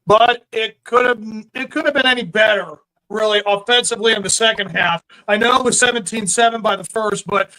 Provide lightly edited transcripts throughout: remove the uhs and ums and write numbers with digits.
but it could have been any better, really, offensively in the second half. I know it was 17-7 by the first, but,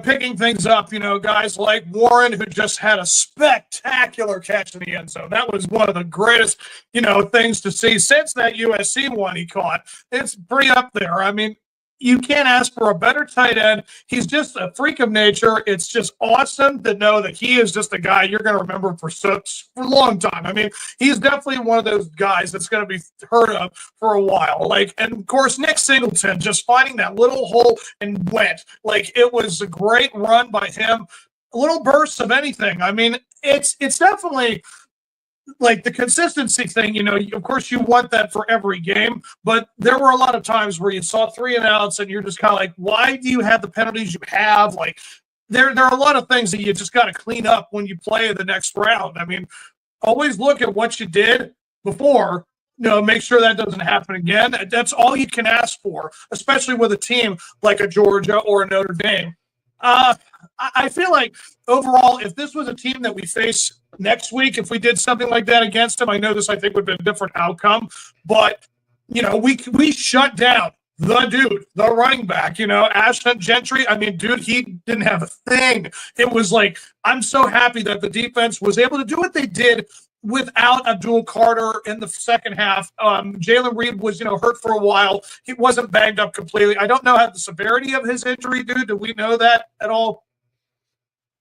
picking things up, guys like Warren, who just had a spectacular catch in the end zone. That was one of the greatest, things to see since that USC one he caught. It's pretty up there. I mean, you can't ask for a better tight end. He's just a freak of nature. It's just awesome to know that he is just a guy you're going to remember for a long time. I mean, he's definitely one of those guys that's going to be heard of for a while. And of course, Nick Singleton just finding that little hole and went. It was a great run by him. A little burst of anything. I mean, it's definitely the consistency thing, of course you want that for every game, but there were a lot of times where you saw 3 and outs and you're just kind of like, why do you have the penalties you have? There are a lot of things that you just got to clean up when you play the next round. I mean, always look at what you did before, make sure that doesn't happen again. That's all you can ask for, especially with a team like a Georgia or a Notre Dame. I feel like overall, if this was a team that we face next week, if we did something like that against them, I know this, I think, would have been a different outcome. But, we shut down the running back, Ashton Gentry. I mean, dude, he didn't have a thing. It was I'm so happy that the defense was able to do what they did without Abdul Carter in the second half. Jalen Reed was, hurt for a while. He wasn't banged up completely. I don't know the severity of his injury, dude. Do we know that at all?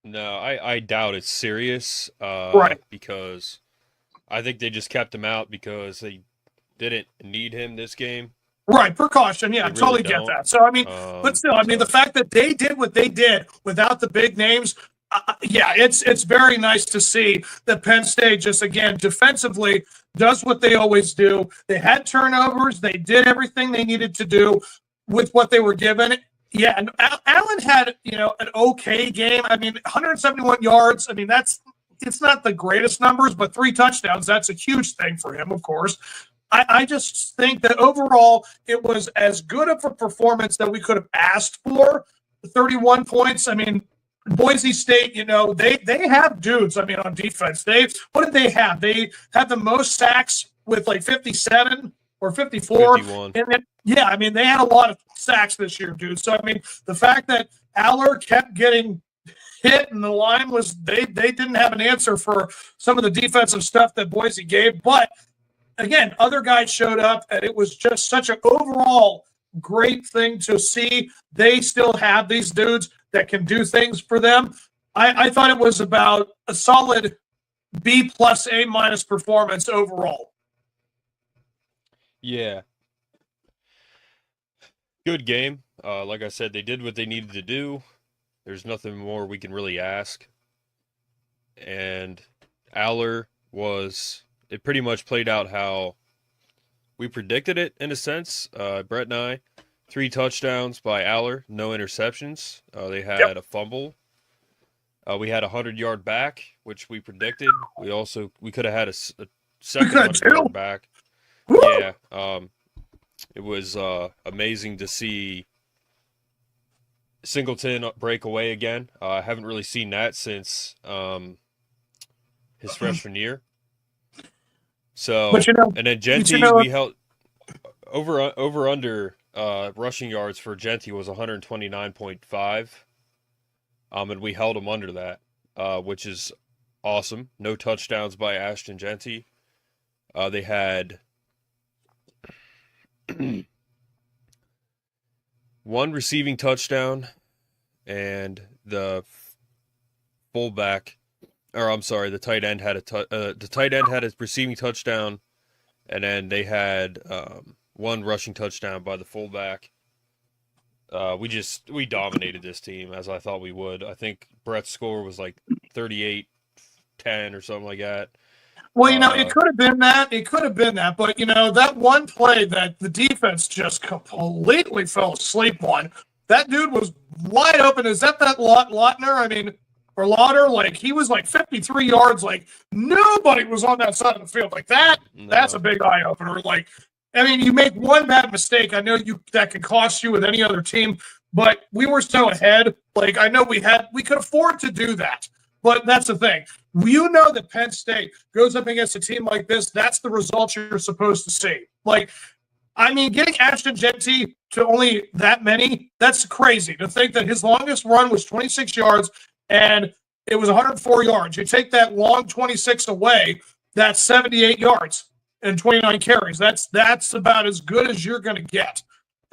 No, I doubt it's serious. Right. Because I think they just kept him out because they didn't need him this game. Right, precaution. Yeah, I totally get that. So, I mean, but still, I mean, the fact that they did what they did without the big names, it's very nice to see that Penn State just, again, defensively does what they always do. They had turnovers. They did everything they needed to do with what they were given. Yeah, and Allen had, an okay game. I mean, 171 yards. I mean, it's not the greatest numbers, but 3 touchdowns, that's a huge thing for him, of course. I just think that overall it was as good of a performance that we could have asked for. 31 points. I mean, Boise State, they have dudes, I mean, on defense. What did they have? They had the most sacks with 57 or 54. 51. And then, yeah, I mean, they had a lot of sacks this year, dude. So, I mean, the fact that Aller kept getting hit and the line was they didn't have an answer for some of the defensive stuff that Boise gave. But, again, other guys showed up, and it was just such an overall great thing to see. They still have these dudes that can do things for them. I thought it was about a solid B+, A- performance overall. Yeah. Good game. Like I said, they did what they needed to do. There's nothing more we can really ask. And Aller it pretty much played out how we predicted it in a sense. Brett and I, 3 touchdowns by Aller, no interceptions. They had a fumble. We had a 100-yard back, which we predicted. We could have had a second 100-yard back. Woo! Yeah. It was amazing to see Singleton break away again. I haven't really seen that since his freshman year. So, and then Genty, we held over under rushing yards for Genty was 129.5. And we held him under that, which is awesome. No touchdowns by Ashton Genty. They had 1 receiving touchdown, and the the tight end had a receiving touchdown, and then they had 1 rushing touchdown by the fullback. We dominated this team as I thought we would. I think Brett's score was 38-10 or something like that. Well, it could have been that. It could have been that. But, that one play that the defense just completely fell asleep on, that dude was wide open. Is that Lautner? I mean, or Lauder? He was 53 yards. Nobody was on that side of the field. That's a big eye opener. You make one bad mistake. I know that could cost you with any other team, but we were so ahead. I know we could afford to do that. But that's the thing. You know that Penn State goes up against a team like this, that's the results you're supposed to see. Like, I mean, getting Ashton Jeanty to only that many, that's crazy. To think that his longest run was 26 yards and it was 104 yards. You take that long 26 away, that's 78 yards and 29 carries. That's about as good as you're going to get.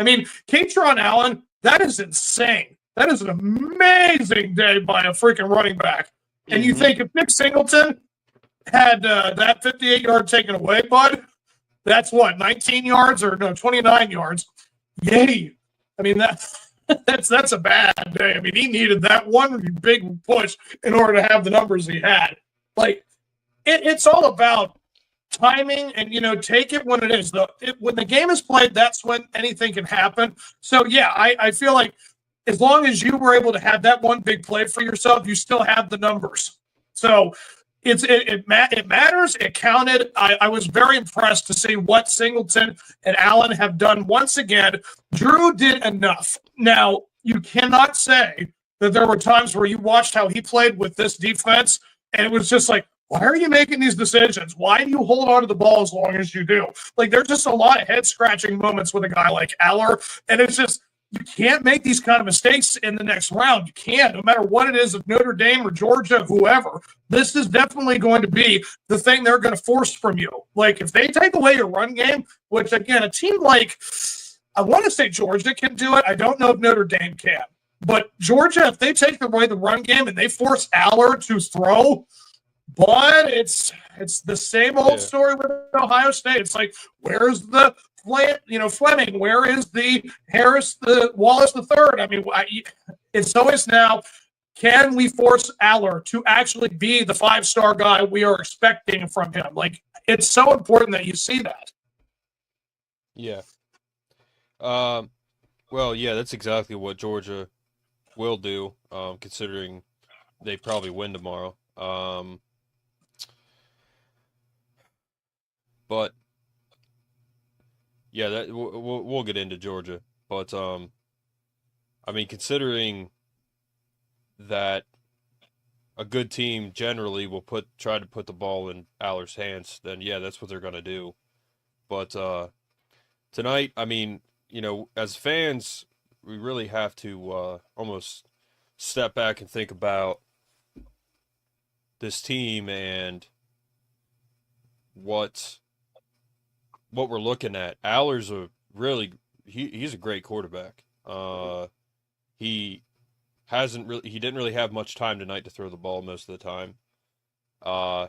I mean, Katron Allen, that is insane. That is an amazing day by a freaking running back. And you think if Nick Singleton had that 58-yard taken away, bud, that's what, 19 yards or no, 29 yards. Yay. I mean, that's a bad day. I mean, he needed that one big push in order to have the numbers he had. Like, it's all about timing and, take it when it is. When the game is played, that's when anything can happen. So, yeah, I feel like as long as you were able to have that one big play for yourself, you still have the numbers. So it matters. It counted. I was very impressed to see what Singleton and Allen have done once again. Drew did enough. Now, you cannot say that there were times where you watched how he played with this defense, and it was just like, why are you making these decisions? Why do you hold on to the ball as long as you do? Like, there's just a lot of head-scratching moments with a guy like Aller, and it's just, you can't make these kind of mistakes in the next round. You can't, no matter what it is, of Notre Dame or Georgia, whoever. This is definitely going to be the thing they're going to force from you. Like, if they take away your run game, which, again, a team like, I want to say Georgia can do it. I don't know if Notre Dame can. But Georgia, if they take away the run game and they force Aller to throw, but it's the same old story with Ohio State. It's like, where's the Fleming? Where is the Harris, the Wallace the third? I mean, it's always now, can we force Aller to actually be the 5-star guy we are expecting from him? Like, it's so important that you see that. Yeah. Well, yeah, that's exactly what Georgia will do, considering they probably win tomorrow. But yeah, that we'll get into Georgia, but I mean, considering that a good team generally will try to put the ball in Aller's hands, then yeah, that's what they're gonna do. But tonight, I mean, as fans, we really have to almost step back and think about this team and what we're looking at. Aller's he's a great quarterback. He didn't really have much time tonight to throw the ball most of the time. I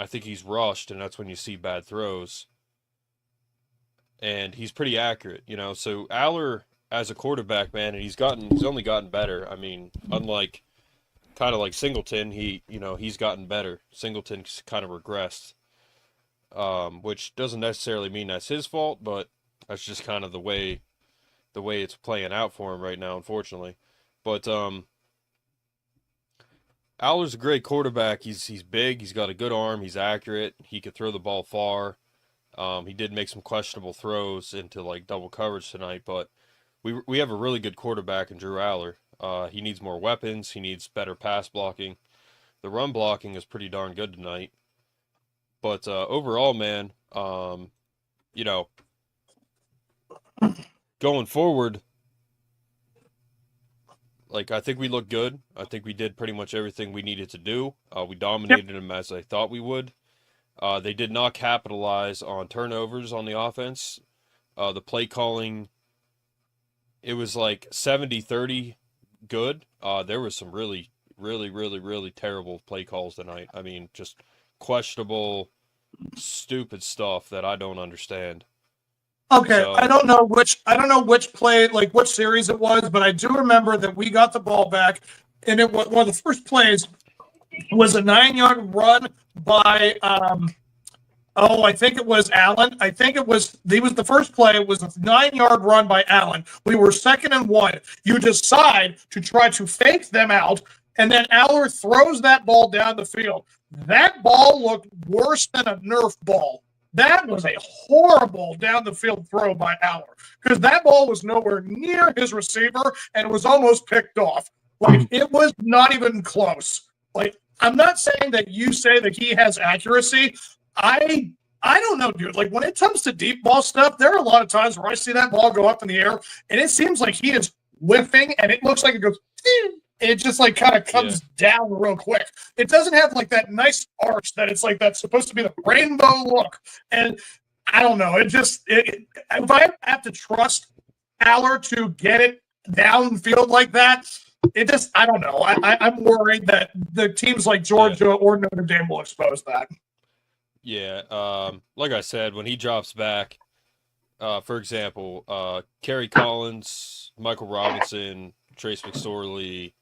think he's rushed, and that's when you see bad throws. And he's pretty accurate, So Aller as a quarterback, man, and he's only gotten better. I mean, unlike kind of like Singleton, he's gotten better. Singleton's kind of regressed. Which doesn't necessarily mean that's his fault, but that's just kind of the way it's playing out for him right now, unfortunately. But Aller's a great quarterback. He's big. He's got a good arm. He's accurate. He could throw the ball far. He did make some questionable throws into like double coverage tonight, but we have a really good quarterback in Drew Aller. He needs more weapons. He needs better pass blocking. The run blocking is pretty darn good tonight. But overall, man, going forward, like, I think we look good. I think we did pretty much everything we needed to do. We dominated them as I thought we would. They did not capitalize on turnovers on the offense. The play calling, it was like 70-30 good. There was some really, really, really, really terrible play calls tonight. I mean, just questionable, stupid stuff that I don't understand. Okay, so, I don't know which play, like which series it was, but I do remember that we got the ball back, and it was one of the first plays was a 9-yard run by I think it was Allen. The first play was a 9-yard run by Allen. We were 2nd and 1. You decide to try to fake them out, and then Aller throws that ball down the field. That ball looked worse than a Nerf ball. That was a horrible down the field throw by Aller, because that ball was nowhere near his receiver and was almost picked off. Like, it was not even close. Like, I'm not saying that you say that he has accuracy. I don't know, dude. Like when it comes to deep ball stuff, there are a lot of times where I see that ball go up in the air, and it seems like he is whiffing, and it looks like it goes. And it just like kind of comes down real quick. It doesn't have like that nice arch that it's like that's supposed to be the rainbow look. And I don't know. If I have to trust Aller to get it downfield like that, I don't know. I'm worried that the teams like Georgia or Notre Dame will expose that. Yeah. Like I said, when he drops back, for example, Kerry Collins, Michael Robinson, Trace McSorley,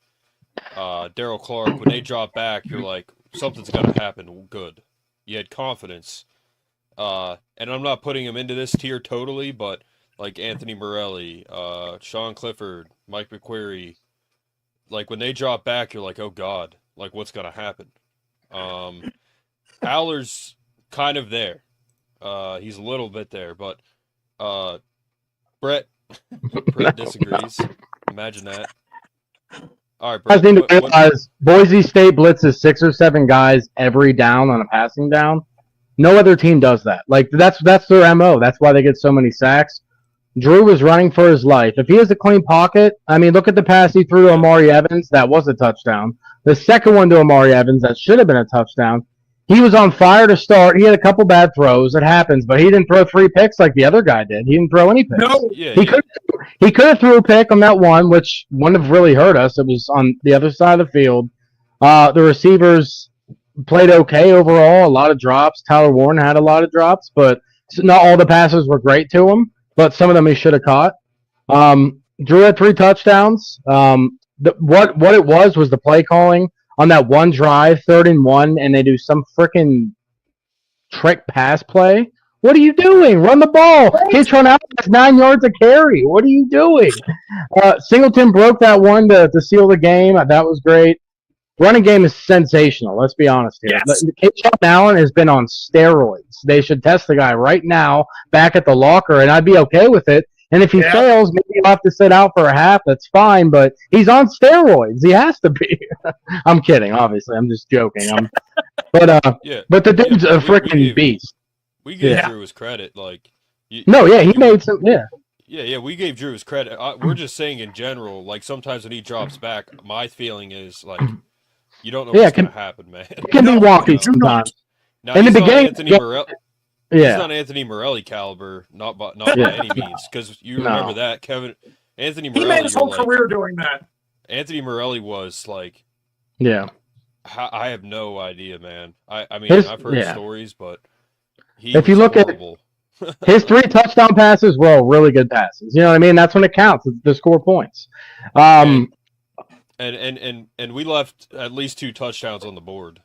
Daryl Clark, when they drop back, you're like, something's going to happen good. You had confidence. And I'm not putting him into this tier totally, but like Anthony Morelli, Sean Clifford, Mike McQuarrie, like when they drop back, you're like, oh God, like what's going to happen? Aller's kind of there. He's a little bit there, but Brett disagrees. Imagine that. All right, Brett. I think to realize Boise State blitzes 6 or 7 guys every down on a passing down. No other team does that. Like that's their MO. That's why they get so many sacks. Drew was running for his life. If he has a clean pocket, I mean, look at the pass he threw to Amari Evans. That was a touchdown. The second one to Amari Evans, that should have been a touchdown. He was on fire to start. He had a couple bad throws. It happens, but he didn't throw 3 picks like the other guy did. He didn't throw any picks. No, he could have threw a pick on that one, which wouldn't have really hurt us. It was on the other side of the field. The receivers played okay overall. A lot of drops. Tyler Warren had a lot of drops, but not all the passes were great to him. But some of them he should have caught. Drew had 3 touchdowns. What it was the play calling on that one drive, 3rd and 1, and they do some freaking trick pass play. What are you doing? Run the ball. Kid's run out. That's 9 yards a carry. What are you doing? Singleton broke that one to seal the game. That was great. Running game is sensational. Let's be honest here. Yes. Sean Allen has been on steroids. They should test the guy right now back at the locker, and I'd be okay with it. And if he fails, maybe he'll have to sit out for a half. That's fine, but he's on steroids. He has to be. I'm kidding, obviously. I'm just joking. But the dude's a freaking beast. We gave Drew his credit. He made some. Yeah, we gave Drew his credit. We're just saying in general, like sometimes when he drops back, my feeling is like you don't know what's going to happen, man. It can be wonky sometimes. Now, in the beginning, he's not Anthony Morelli caliber, not by any means, because you remember that Anthony Morelli. He made his whole career doing that. Anthony Morelli was like, I have no idea, man. I mean, I've heard stories, but if you look horrible. At his 3 touchdown passes were all really good passes. You know what I mean? That's when it counts. It's the score points. And we left at least 2 touchdowns on the board.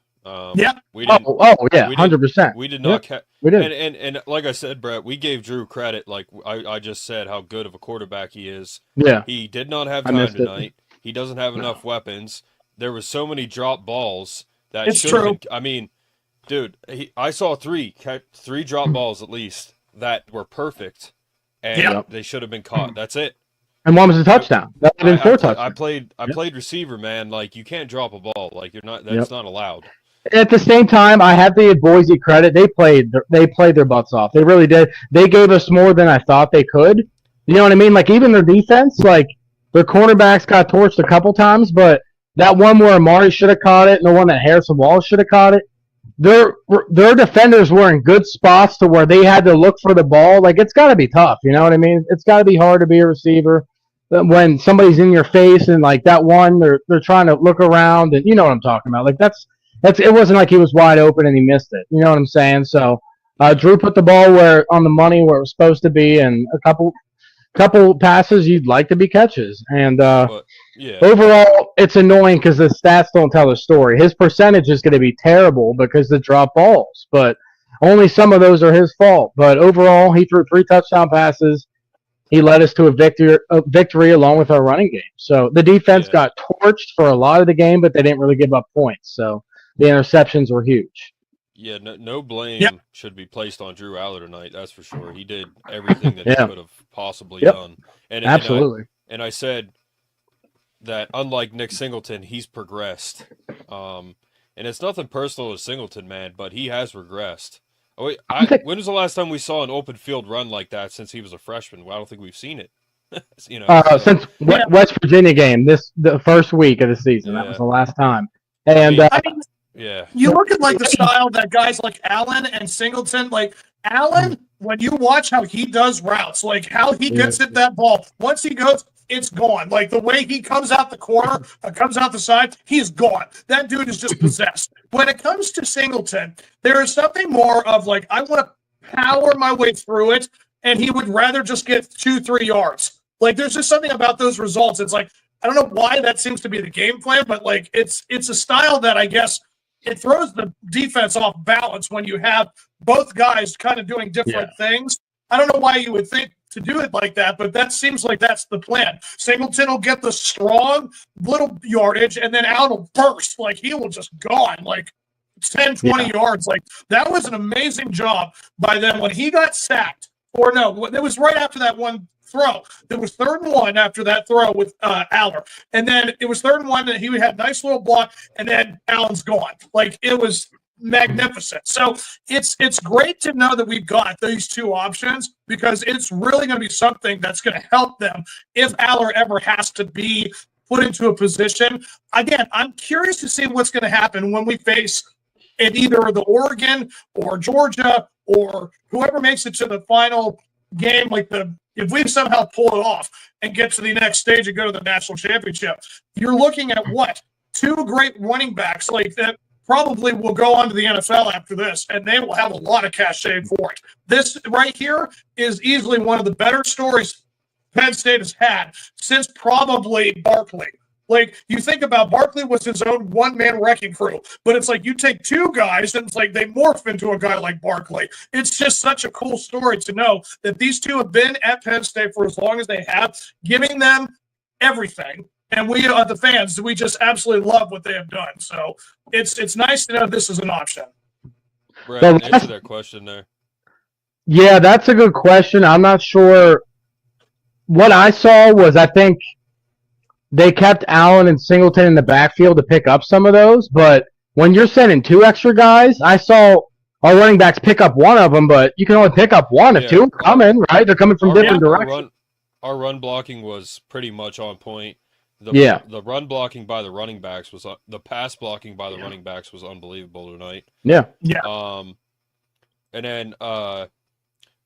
We didn't. 100%. We did not. We did. And like I said, Brett, we gave Drew credit. Like I just said, how good of a quarterback he is. Yeah. He did not have time tonight. He doesn't have enough weapons. There was so many drop balls that it's true. I mean, dude, I saw 3 drop balls at least that were perfect, and they should have been caught. That's it. And one was a touchdown. That would have been 4 touchdowns. I played receiver, man. Like you can't drop a ball. Like you're not. That's not allowed. At the same time, I have to give Boise credit. They played their butts off. They really did. They gave us more than I thought they could. You know what I mean? Like even their defense, like their cornerbacks got torched a couple times, but that one where Amari should have caught it, and the one that Harrison Wallace should have caught it, their defenders were in good spots to where they had to look for the ball. Like it's got to be tough. You know what I mean? It's got to be hard to be a receiver when somebody's in your face and like that one, they're trying to look around, and you know what I'm talking about. Like that's it wasn't like he was wide open and he missed it. You know what I'm saying? So Drew put the ball on the money where it was supposed to be, and a couple passes you'd like to be catches. And overall, it's annoying because the stats don't tell the story. His percentage is going to be terrible because the drop balls, but only some of those are his fault. But overall, he threw 3 touchdown passes. He led us to a victory along with our running game. So the defense got torched for a lot of the game, but they didn't really give up points. So the interceptions were huge. Yeah, no blame should be placed on Drew Aller tonight. That's for sure. He did everything that he could have possibly done. Absolutely. And I said that unlike Nick Singleton, he's progressed. And it's nothing personal to Singleton, man, but he has regressed. Oh, wait, when was the last time we saw an open field run like that since he was a freshman? Well, I don't think we've seen it. Since West Virginia game, the first week of the season. That was the last time. And you look at like the style that guys like Allen and Singleton, like Allen, when you watch how he does routes, like how he gets at that ball, once he goes, it's gone. Like the way he comes out the corner, comes out the side, he's gone. That dude is just possessed. When it comes to Singleton, there is something more of like, I want to power my way through it, and he would rather just get 2-3 yards. Like there's just something about those results. It's like, I don't know why that seems to be the game plan, but like it's a style that I guess it throws the defense off balance when you have both guys kind of doing different things. I don't know why you would think to do it like that, but that seems like that's the plan. Singleton will get the strong little yardage, and then Allen will burst. Like he will just gone like 10, 20 yards. Like that was an amazing job by them when he got sacked. Or no, it was right after that one throw. There was 3rd and 1 after that throw with Aller. And then it was 3rd and 1 that he had a nice little block, and then Allen's gone. Like it was magnificent. So it's great to know that we've got these two options because it's really going to be something that's going to help them if Aller ever has to be put into a position. Again, I'm curious to see what's going to happen when we face in either the Oregon or Georgia or whoever makes it to the final game, like if we somehow pull it off and get to the next stage and go to the national championship, you're looking at what? 2 great running backs like that probably will go on to the NFL after this, and they will have a lot of cachet for it. This right here is easily one of the better stories Penn State has had since probably Barkley. Like, you think about Barkley was his own one-man wrecking crew, but it's like you take 2 guys and it's like they morph into a guy like Barkley. It's just such a cool story to know that these 2 have been at Penn State for as long as they have, giving them everything. And we, the fans, we just absolutely love what they have done. So it's nice to know this is an option. Brett, answer that question there. Yeah, that's a good question. I'm not sure. What I saw was I think they kept Allen and Singleton in the backfield to pick up some of those. But when you're sending 2 extra guys, I saw our running backs pick up one of them, but you can only pick up one if 2 are coming, right? They're coming from different directions. Our run blocking was pretty much on point. The run blocking by the running backs was the pass blocking by the running backs was unbelievable tonight. Yeah. And then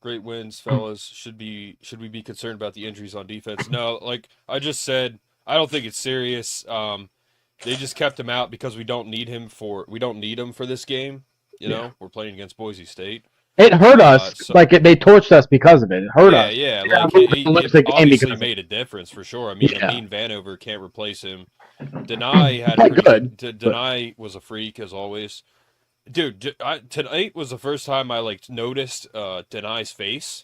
great wins, fellas. Should we be concerned about the injuries on defense? No, like I just said, I don't think it's serious. They just kept him out because we don't need him for this game. You know, we're playing against Boise State. It hurt us. They torched us because of it. It hurt us. Yeah. Like it obviously made a difference for sure. I mean, Amin Vanover can't replace him. Denai Denai was a freak as always. Dude, tonight was the first time I noticed Denai's face.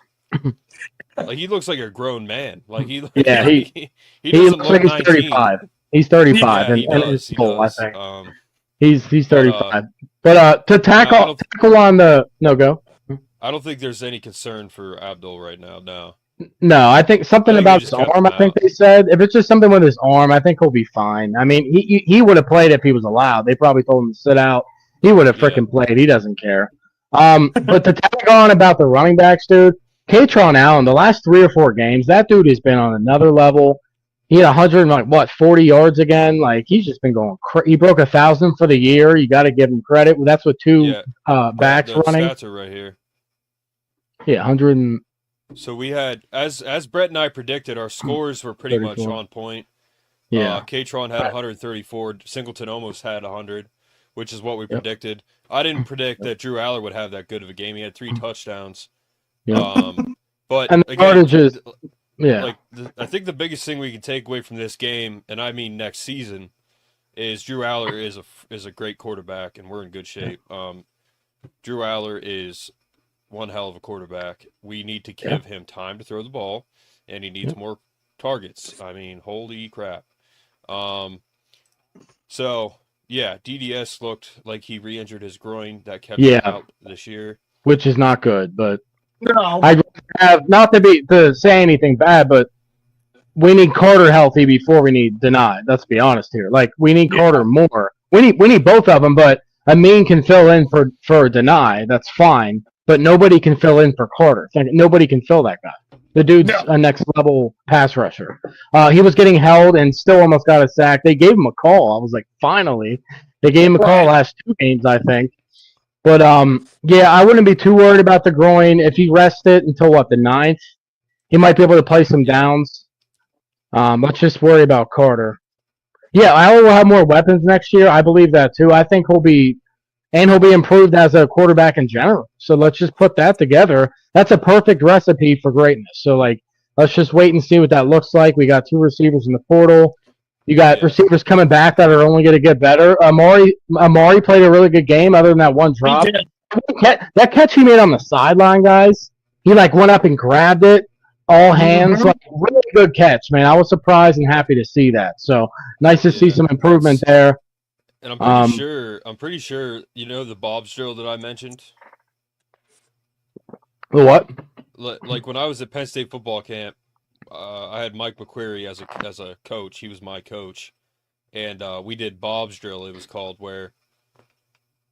Like he looks like a grown man. Like he looks like he's 35. He's 35, and he's full. I think he's 35. But to tackle on the go. I don't think there's any concern for Abdul right now. No, I think something about his arm. I think they said if it's just something with his arm, I think he'll be fine. I mean, he would have played if he was allowed. They probably told him to sit out. He would have freaking played. He doesn't care. But to tag on about the running backs, dude, Katron Allen, the last 3 or 4 games, that dude has been on another level. He had 40 yards again. Like he's just been going. He broke 1,000 for the year. You got to give him credit. That's with 2 backs running. Stats are right here. Yeah, 100. So we had, as Brett and I predicted, our scores were pretty 34. Much on point. Yeah. Katron had 134. Singleton almost had 100, which is what we predicted. I didn't predict that Drew Aller would have that good of a game. He had 3 touchdowns. But and the again, I think the biggest thing we can take away from this game, and I mean next season, is Drew Aller is a great quarterback, and we're in good shape. Drew Aller is one hell of a quarterback. We need to give him time to throw the ball, and he needs more targets. I mean, holy crap. So, DDS looked like he re-injured his groin. That kept him out this year. Which is not good, but no. I have not to say anything bad, but we need Carter healthy before we need Denai. Let's be honest here. Like, we need Carter more. we need both of them, but Amin can fill in for Deny. That's fine, but nobody can fill in for Carter. Nobody can fill that guy. The dude's a next level pass rusher. He was getting held and still almost got a sack. They gave him a call. I was like, finally, they gave him a call last 2 games, I think. But yeah, I wouldn't be too worried about the groin. If he rests it until the 9th, he might be able to play some downs. Let's just worry about Carter. Yeah, Allen will have more weapons next year. I believe that too. I think he'll be improved as a quarterback in general. So let's just put that together. That's a perfect recipe for greatness. So let's just wait and see what that looks like. We got 2 receivers in the portal. You got receivers coming back that are only going to get better. Amari played a really good game other than that one drop. That catch he made on the sideline, guys, he went up and grabbed it, all hands. Really good catch, man. I was surprised and happy to see that. So nice to see some improvement there. And I'm pretty sure, the Bob's drill that I mentioned? The what? Like when I was at Penn State football camp, I had Mike McQuarrie as a coach. He was my coach, and we did Bob's drill. It was called, where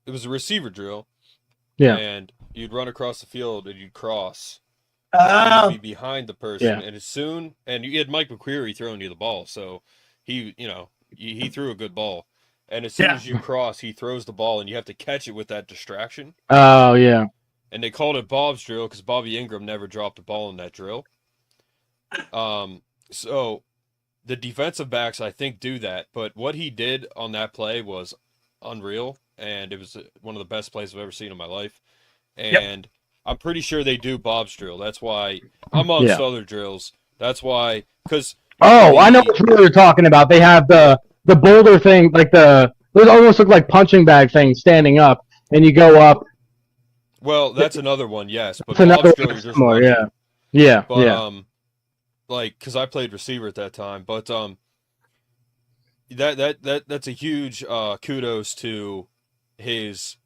it was a receiver drill. Yeah. And you'd run across the field and you'd cross. And you'd be behind the person, and you had Mike McQuarrie throwing you the ball, so he threw a good ball, and as soon as you cross, he throws the ball, and you have to catch it with that distraction. Oh yeah. And they called it Bob's drill because Bobby Ingram never dropped a ball in that drill. So the defensive backs, I think, do that. But what he did on that play was unreal, and it was one of the best plays I've ever seen in my life. And I'm pretty sure they do Bob's drill. That's why, amongst other drills, that's why, because... Oh, I know what you're talking about. They have the boulder thing, those almost look like punching bag things standing up, and you go up. Well, that's another one, yes. But another Bob's drill, you're just watching. Yeah. But, because I played receiver at that time, but that's a huge kudos to his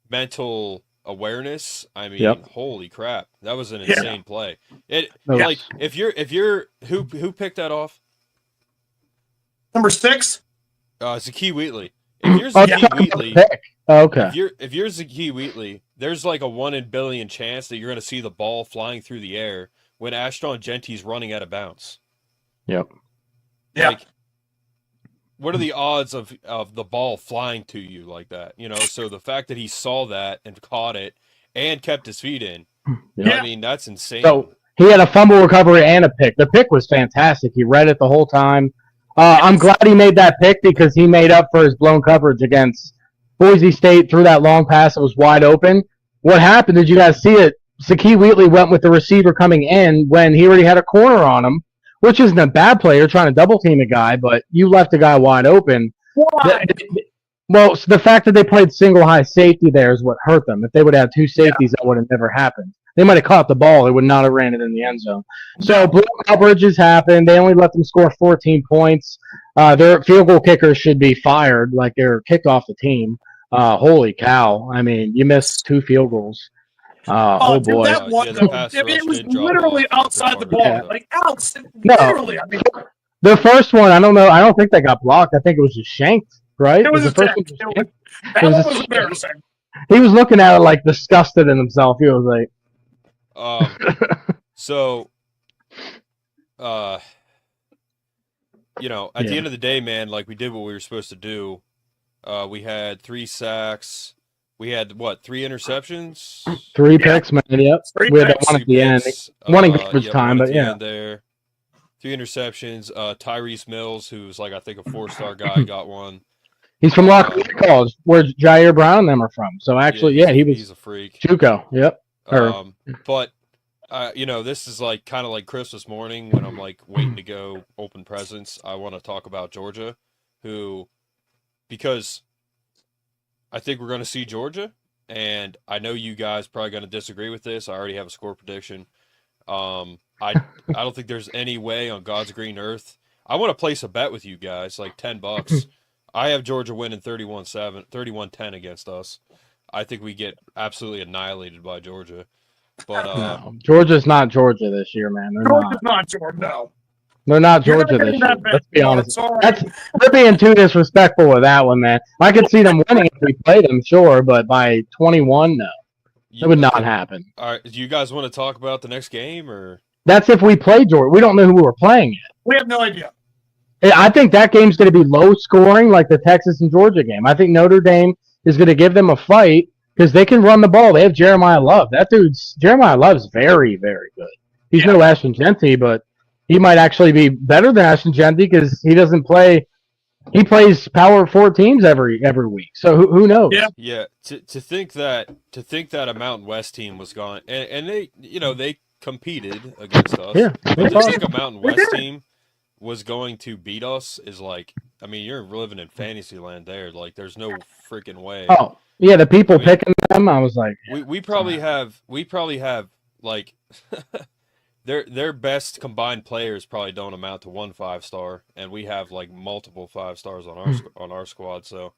mental awareness. I mean, holy crap, that was an insane play. If you're who picked that off? Number 6, Zakee Wheatley. If you're Zakee Wheatley, okay. If you're Zakee Wheatley, there's like a 1 in a billion chance that you're going to see the ball flying through the air when Ashton Genty's running out of bounds. Yep. Yeah. What are the odds of the ball flying to you like that? So the fact that he saw that and caught it and kept his feet in, I mean, that's insane. So he had a fumble recovery and a pick. The pick was fantastic. He read it the whole time. I'm glad he made that pick because he made up for his blown coverage against Boise State through that long pass. It was wide open. What happened? Did you guys see it? Zakee Wheatley went with the receiver coming in when he already had a corner on him, which isn't a bad play. You're trying to double team a guy, but you left a guy wide open. Why? Well, so the fact that they played single high safety there is what hurt them. If they would have 2 safeties, that would have never happened. They might have caught the ball. They would not have ran it in the end zone. So blown coverages happened. They only let them score 14 points. Their field goal kickers should be fired, like they're kicked off the team. Holy cow. I mean, you missed 2 field goals. Oh boy! That one, it was literally outside the ball, literally. I mean, the first one, I don't know. I don't think they got blocked. I think it was just shanked, right? It was the first one. That one was embarrassing. He was looking at it disgusted in himself. He was like, so, at the end of the day, man, we did what we were supposed to do. We had 3 sacks. We had 3 interceptions? 3 picks, man. Yep. We had that one at the end. One in garbage time, but yeah. There. 3 interceptions. Tyrese Mills, who's I think a 4-star guy, got one. He's from Lockley College, where Jair Brown and them are from. So actually, he's a freak. JUCO. Yep. But this is kind of like Christmas morning when I'm waiting to go open presents. I want to talk about Georgia, because I think we're going to see Georgia, and I know you guys probably going to disagree with this. I already have a score prediction. I don't think there's any way on God's green earth. I want to place a bet with you guys, $10. I have Georgia winning 31-10 against us. I think we get absolutely annihilated by Georgia. But no, Georgia's not Georgia this year, man. Georgia's not Georgia. No. They're not You're not Georgia this getting year. that big. Let's be No, honest. it's all right. They're being too disrespectful with that one, man. I could see them winning if we played them, sure, but by 21, no. It would not happen. All right, do you guys want to talk about the next game, or? That's if we play Georgia. We don't know who we're playing yet. We have no idea. I think that game's going to be low scoring like the Texas and Georgia game. I think Notre Dame is going to give them a fight because they can run the ball. They have Jeremiah Love. Jeremiah Love's very, very good. He's no Ashton Genty, but he might actually be better than Ashton Genty because he doesn't play. He plays Power 4 teams every week. So who knows? Yeah. To think that a Mountain West team was gone, and they they competed against us. Yeah. But to think a Mountain West team was going to beat us is like, I mean, you're living in fantasy land there. Like, there's no freaking way. Oh yeah, the people picking them. I was like, we probably have like. Their best combined players probably don't amount to 1 5-star, and we have like multiple 5 stars on our squad. So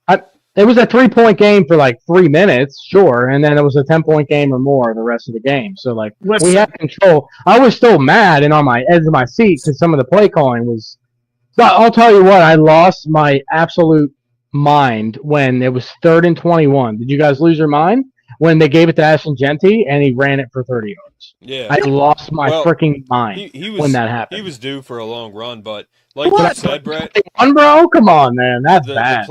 it was a 3-point game for like 3 minutes, sure, and then it was a 10-point game or more the rest of the game. So like we had control. I was still mad and on my edge of my seat because some of the play calling was. But I'll tell you what, I lost my absolute mind when it was 3rd and 21. Did you guys lose your mind? When they gave it to Ashton Genty and he ran it for 30 yards. Yeah. I lost my freaking mind when that happened. He was due for a long run, but like you said, Brett. Bro, come on, man. That's bad.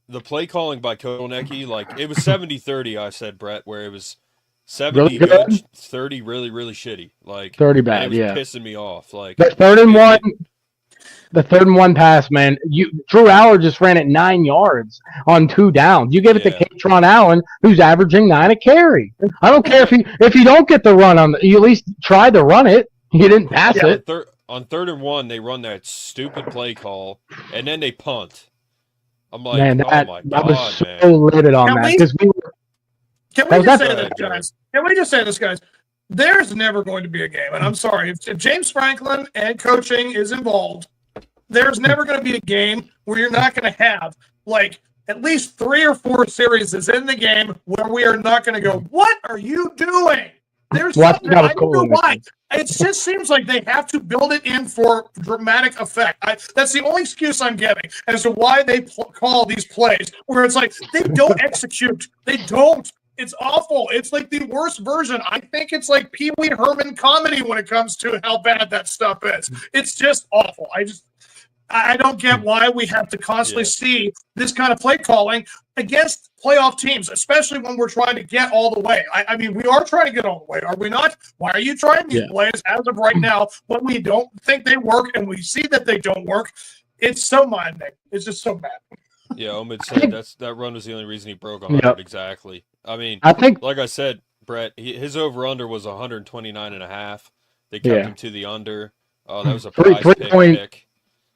The play calling by Kotelnicki, like, it was 70-30, I said, Brett, where it was 70 really good, 30 really, really shitty. Like 30 bad, it was pissing me off. Like the 3rd and 1 pass, man. Drew Aller just ran it 9 yards on 2 downs. You give it to Katron Allen, who's averaging 9 a carry. I don't care if you don't get the run on. You at least try to run it. You didn't pass it. On 3rd and 1, they run that stupid play call, and then they punt. I'm like, man, oh my god, I was so livid on that because we were. Can we just say this, guys? Can we just say this, guys? There's never going to be a game, and I'm sorry if James Franklin and coaching is involved. There's never going to be a game where you're not going to have like at least 3 or 4 series in the game where we are not going to go, what are you doing? There's something, I don't know why. It just seems like they have to build it in for dramatic effect. That's the only excuse I'm giving as to why they call these plays where it's like they don't execute. They don't. It's awful. It's like the worst version. I think it's like Pee Wee Herman comedy when it comes to how bad that stuff is. It's just awful. I don't get why we have to constantly see this kind of play calling against playoff teams, especially when we're trying to get all the way. I mean, we are trying to get all the way, are we not? Why are you trying these plays as of right now when we don't think they work and we see that they don't work? It's so mind-numbing. It's just so bad. Yeah, Omid said that run was the only reason he broke 100 exactly. I mean, I think, like I said, Brett, his over-under was 129.5. They kept him to the under. That was a prize pick.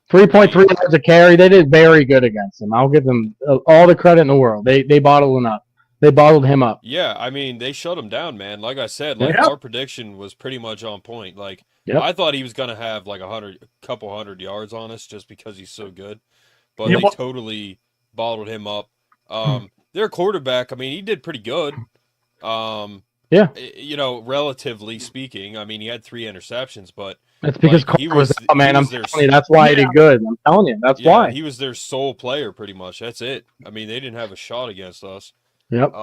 3.3 yards a carry. They did very good against him. I'll give them all the credit in the world. They bottled him up. They bottled him up. Yeah, I mean, they shut him down, man. Like I said, our prediction was pretty much on point. Like I thought he was going to have like a couple hundred yards on us just because he's so good. But they totally bottled him up. Their quarterback, I mean, he did pretty good. Relatively speaking. I mean, he had 3 interceptions, but that's because he was man. I'm telling you, that's why he did good. I'm telling you, that's why he was their sole player, pretty much. That's it. I mean, they didn't have a shot against us. Yep.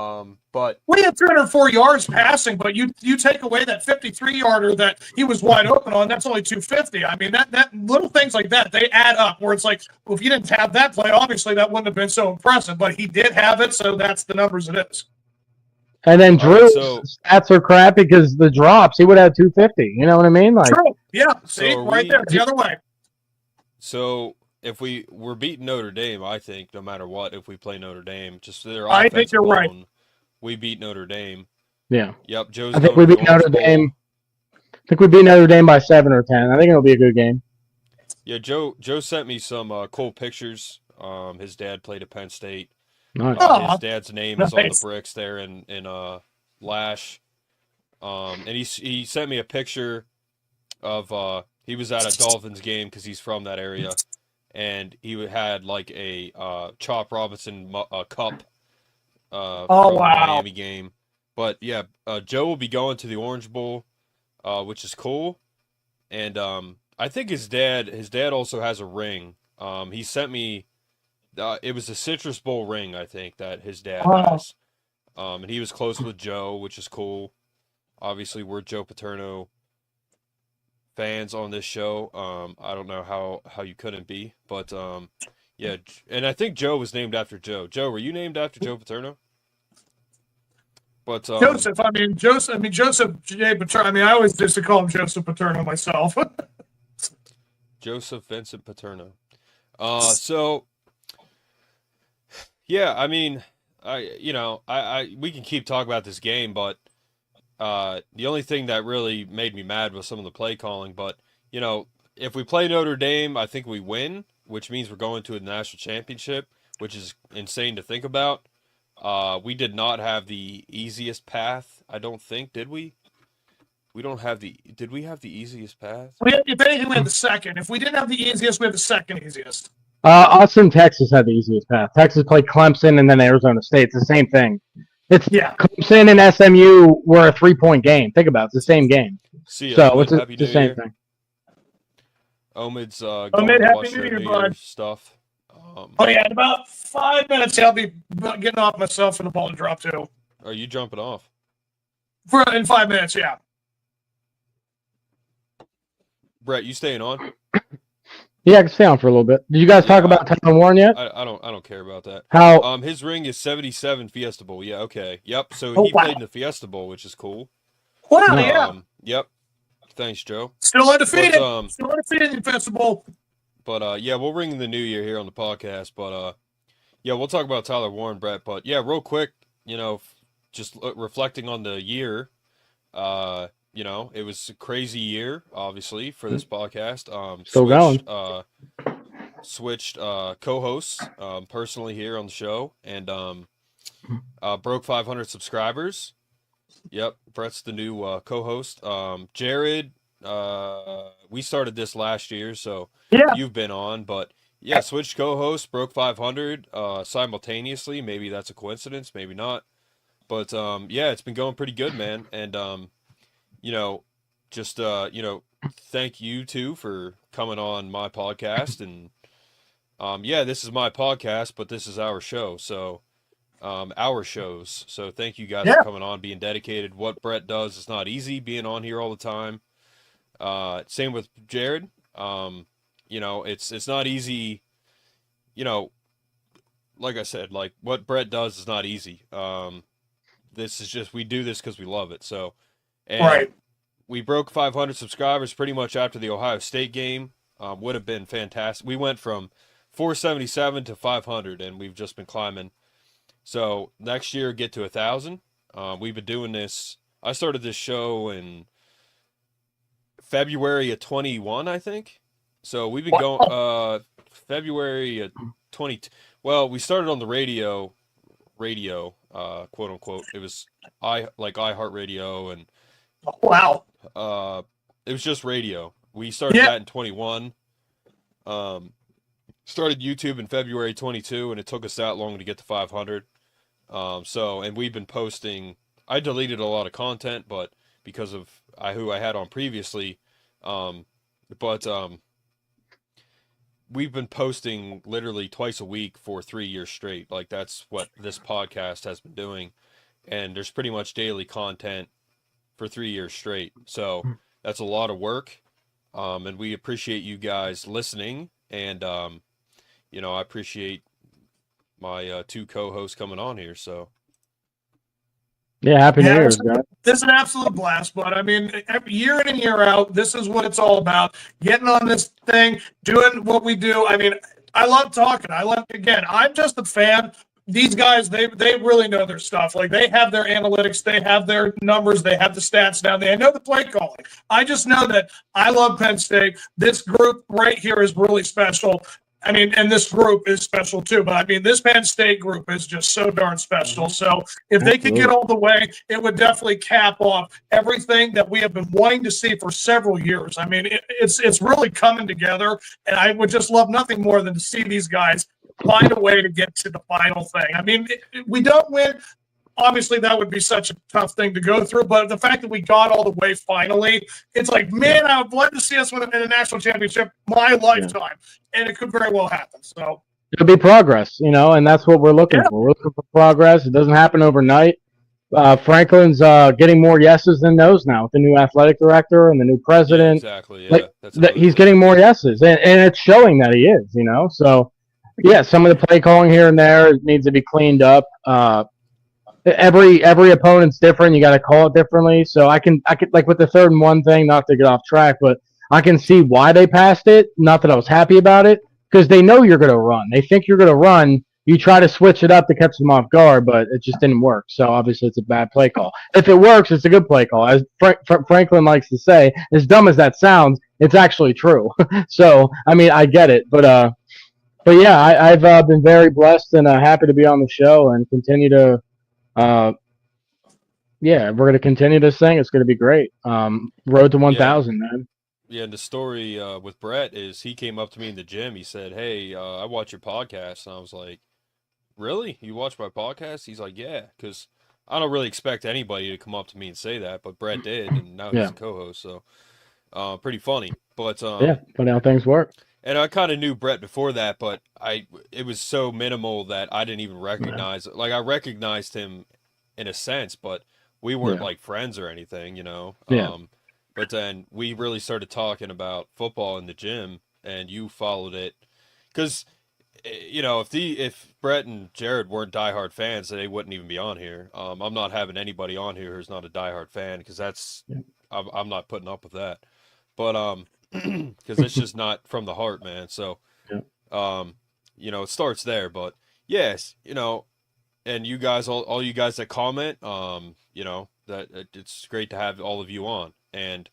But we had 304 yards passing, but you take away that 53-yarder that he was wide open on. That's only 250. I mean, that little things like that, they add up. Where it's like, well, if you didn't have that play, obviously that wouldn't have been so impressive. But he did have it, so that's the numbers it is. And then Drew's stats are crap because the drops. He would have 250. You know what I mean? Like, true. Yeah. See, right there, the other way. So if we're beating Notre Dame, I think no matter what, if we play Notre Dame, just their I think you're alone, right. We beat Notre Dame. Yeah. Yep. Joe's. I think we beat Notre Dame. I think we beat Notre Dame by 7 or 10. I think it'll be a good game. Yeah. Joe sent me some cool pictures. His dad played at Penn State. Nice. His dad's name is on the bricks there in Lash. And he sent me a picture of he was at a Dolphins game because he's from that area, and he had like a Chop Robinson cup from the Miami game. But yeah, Joe will be going to the Orange Bowl, which is cool. And I think his dad also has a ring. He sent me. It was a Citrus Bowl ring, I think, that his dad has. And he was close with Joe, which is cool. Obviously, we're Joe Paterno fans on this show. I don't know how you couldn't be, but yeah. And I think Joe was named after Joe. Joe, were you named after Joe Paterno? But Joseph J. Paterno. I always used to call him Joseph Paterno myself. Joseph Vincent Paterno. So yeah, we can keep talking about this game, but the only thing that really made me mad was some of the play calling. But if we play Notre Dame, I think we win, which means we're going to a national championship, which is insane to think about. We did not have the easiest path, I don't think, did we? Did we have the easiest path? If anything, we had the second. If we didn't have the easiest, we had the second easiest. Austin, Texas had the easiest path. Texas played Clemson and then Arizona State. It's the same thing. Clemson and SMU were a 3-point game. Think about it. It's the same game. See, so it's the same thing. Omid's going to watch the New Year stuff. In about 5 minutes, I'll be getting off myself for the ball to drop too. Are you jumping off? In 5 minutes, yeah. Brett, you staying on? Yeah, I can stay on for a little bit. Did you guys talk about Tyler Warren yet? I don't care about that. How? His ring is 77 Fiesta Bowl. Yeah, okay. Yep. So he played in the Fiesta Bowl, which is cool. Wow, yeah. Yep. Thanks, Joe. Still undefeated. Still undefeated in the Fiesta Bowl. But yeah, we'll ring in the new year here on the podcast. But yeah, we'll talk about Tyler Warren, Brett. But yeah, real quick, just reflecting on the year. It was a crazy year, obviously, for this podcast. Switched co-hosts personally here on the show, and broke 500 subscribers. Yep, Brett's the new co-host. Jared, we started this last year, so you've been on, but yeah, switched co-hosts, broke 500 simultaneously. Maybe that's a coincidence, maybe not, but yeah, it's been going pretty good, man, and thank you too for coming on my podcast, and yeah, this is my podcast, but this is our show, so our shows. So thank you guys for coming on, being dedicated. What Brett does is not easy, being on here all the time. Same with Jared. It's not easy. Like I said, like what Brett does is not easy. This is just, we do this because we love it. So, and we broke 500 subscribers pretty much after the Ohio State game. Would have been fantastic. We went from 477 to 500, and we've just been climbing. So next year, get to 1,000. We've been doing this. I started this show in February of 21, I think. So we've been going February of 20. Well, we started on the radio, quote unquote. It was iHeartRadio, and it was just radio. We started that in 21. Started YouTube in February 22, and it took us that long to get to 500. And we've been posting. I deleted a lot of content, but because of who I had on previously, we've been posting literally twice a week for 3 years straight. Like, that's what this podcast has been doing, and there's pretty much daily content for 3 years straight. So that's a lot of work, and we appreciate you guys listening, and I appreciate my two co-hosts coming on here. So yeah, happy New Year's, guys. This is an absolute blast, but I mean, year in and year out, this is what it's all about. Getting on this thing, doing what we do. I mean, I love talking. I'm just a fan. These guys, they really know their stuff. Like, they have their analytics, they have their numbers, they have the stats down there. I know the play calling. I just know that I love Penn State. This group right here is really special. I mean, and this group is special too, but I mean, this Penn State group is just so darn special. So if they could get all the way, it would definitely cap off everything that we have been wanting to see for several years. I mean, it's really coming together, and I would just love nothing more than to see these guys find a way to get to the final thing. I mean, we don't win obviously that would be such a tough thing to go through. But the fact that we got all the way finally, it's like, man, I would love to see us win in a national championship my lifetime. Yeah. And it could very well happen. So it'll be progress, and that's what we're looking for. We're looking for progress. It doesn't happen overnight. Franklin's getting more yeses than nos now with the new athletic director and the new president. Yeah, exactly. Yeah, he's getting more yeses, and it's showing that he is. So yeah, some of the play calling here and there needs to be cleaned up. Every opponent's different. You got to call it differently. So I can like with the 3rd and 1 thing, not to get off track, but I can see why they passed it. Not that I was happy about it, because they know you're going to run. They think you're going to run. You try to switch it up to catch them off guard, but it just didn't work. So obviously it's a bad play call. If it works, it's a good play call. As Franklin likes to say, as dumb as that sounds, it's actually true. So, I mean, I get it. But yeah, I've been very blessed and happy to be on the show and continue to we're going to continue this thing. It's going to be great. Road to 1,000, man. Yeah, and the story with Brett is he came up to me in the gym. He said, hey, I watch your podcast. And I was like, really? You watch my podcast? He's like, yeah, because I don't really expect anybody to come up to me and say that, but Brett did, and now he's a co-host, so pretty funny. But funny how things work. And I kind of knew Brett before that, but it was so minimal that I didn't even recognize it. Like, I recognized him in a sense, but we weren't like friends or anything, But then we really started talking about football in the gym, and you followed it because, if Brett and Jared weren't diehard fans, they wouldn't even be on here. I'm not having anybody on here who's not a diehard fan because I'm not putting up with that. But because it's just not from the heart, man. So, it starts there. But yes, and you guys, all you guys that comment, that it's great to have all of you on. And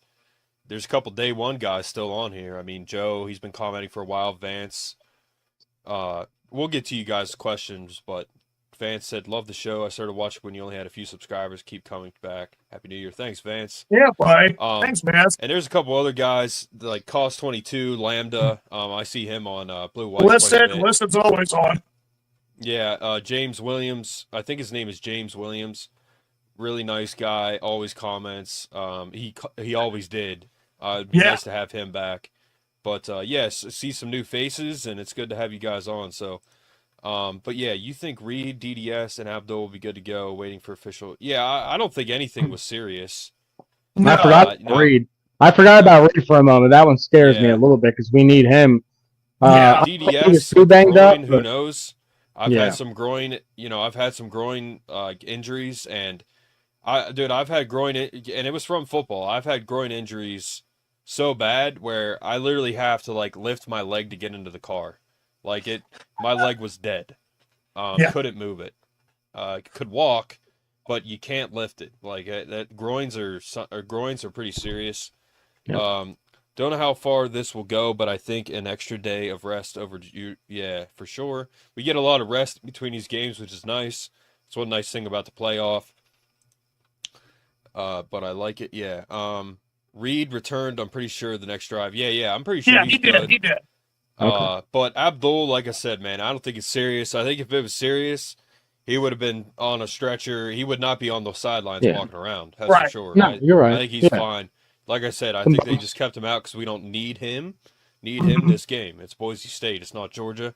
there's a couple day one guys still on here. I mean, Joe, he's been commenting for a while. Vance, we'll get to you guys' questions, but Vance said, love the show. I started watching when you only had a few subscribers. Keep coming back. Happy New Year. Thanks, Vance. Yeah, bye. Thanks, Vance. And there's a couple other guys like Cost 22, Lambda. I see him on Blue White. Liston's always on. Yeah, James Williams. I think his name is James Williams. Really nice guy. Always comments. He always did. It'd be nice to have him back. But yes, see some new faces, and it's good to have you guys on. So, but yeah, you think Reed, DDS, and Abdul will be good to go, waiting for official? Yeah, I don't think anything was serious. No, I forgot about Reed. I forgot about Reed for a moment. That one scares me a little bit because we need him. DDS, too banged groin, up. Who knows? I've had some groin. I've had some groin injuries, and I've had groin, and it was from football. I've had groin injuries so bad where I literally have to like lift my leg to get into the car. Like my leg was dead. Couldn't move it. Could walk, but you can't lift it. Like that groins are pretty serious. Don't know how far this will go, but I think an extra day of rest for sure. We get a lot of rest between these games, which is nice. It's one nice thing about the playoff. But I like it. Reed returned, I'm pretty sure, the next drive. I'm pretty sure he did. He did. But Abdul, like I said, man, I don't think it's serious. I think if it was serious, he would have been on a stretcher. He would not be on the sidelines walking around. That's for sure. No, you're right. I think he's fine. Like I said, I think they just kept him out because we don't need him. This game. It's Boise State. It's not Georgia.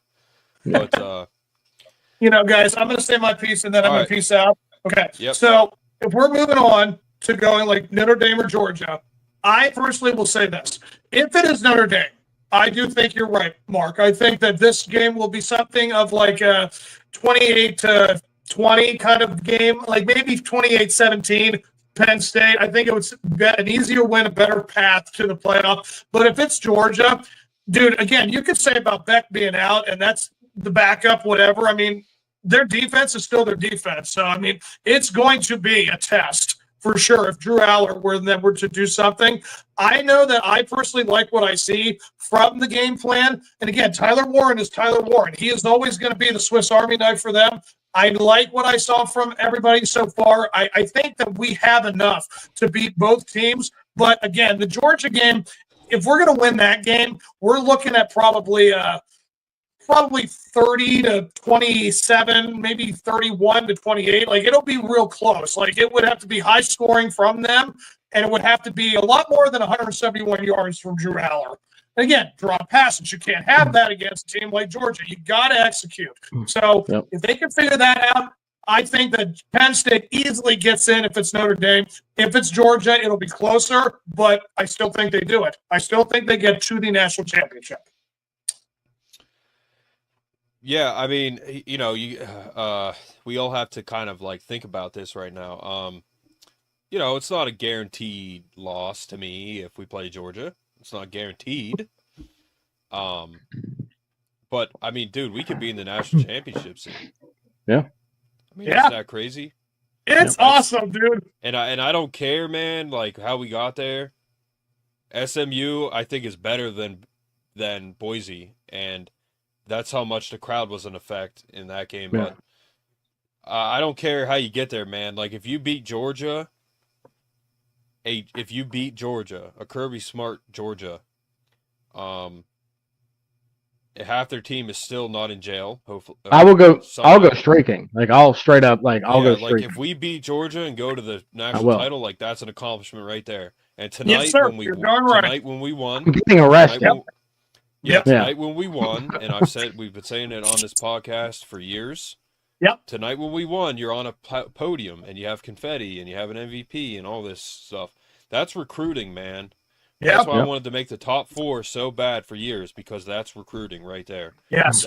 But guys, I'm going to say my piece and then I'm going to peace out. Okay. Yep. So if we're moving on to going like Notre Dame or Georgia, I personally will say this: if it is Notre Dame, I do think you're right, Mark. I think that this game will be something of like a 28-20 kind of game, like maybe 28-17. Penn State, I think it was an easier win, a better path to the playoff. But if it's Georgia, dude, again, you could say about Beck being out, and that's the backup, whatever. I mean, their defense is still their defense. So, I mean, it's going to be a test for sure if Drew Aller were to do something. I know that I personally like what I see from the game plan. And again, Tyler Warren is Tyler Warren. He is always going to be the Swiss Army knife for them. I like what I saw from everybody so far. I think that we have enough to beat both teams. But again, the Georgia game, if we're going to win that game, we're looking at probably probably 30-27, maybe 31-28. Like, it'll be real close. Like, it would have to be high scoring from them, and it would have to be a lot more than 171 yards from Drew Aller. Again, drop passes. You can't have that against a team like Georgia. You got to execute. So if they can figure that out, I think that Penn State easily gets in if it's Notre Dame. If it's Georgia, it'll be closer, but I still think they do it. I still think they get to the national championship. Yeah, I mean, we all have to kind of like think about this right now. It's not a guaranteed loss to me if we play Georgia. It's not guaranteed. But I mean, dude, we could be in the national championship soon. Yeah. I mean, isn't that crazy? It's awesome, dude. And I don't care, man, like how we got there. SMU, I think, is better than Boise, and that's how much the crowd was an effect in that game. Yeah. But I don't care how you get there, man. Like if you beat Georgia, a Kirby Smart Georgia, half their team is still not in jail. Hopefully, I'll go streaking. Like I'll straight up go streaking. Like if we beat Georgia and go to the national title, like that's an accomplishment right there. And tonight when we won, I'm getting arrested. Tonight when we won, and we've been saying it on this podcast for years. Yep. Tonight when we won, you're on a podium and you have confetti and you have an MVP and all this stuff. That's recruiting, man. That's why I wanted to make the top 4 so bad for years, because that's recruiting right there. Yes.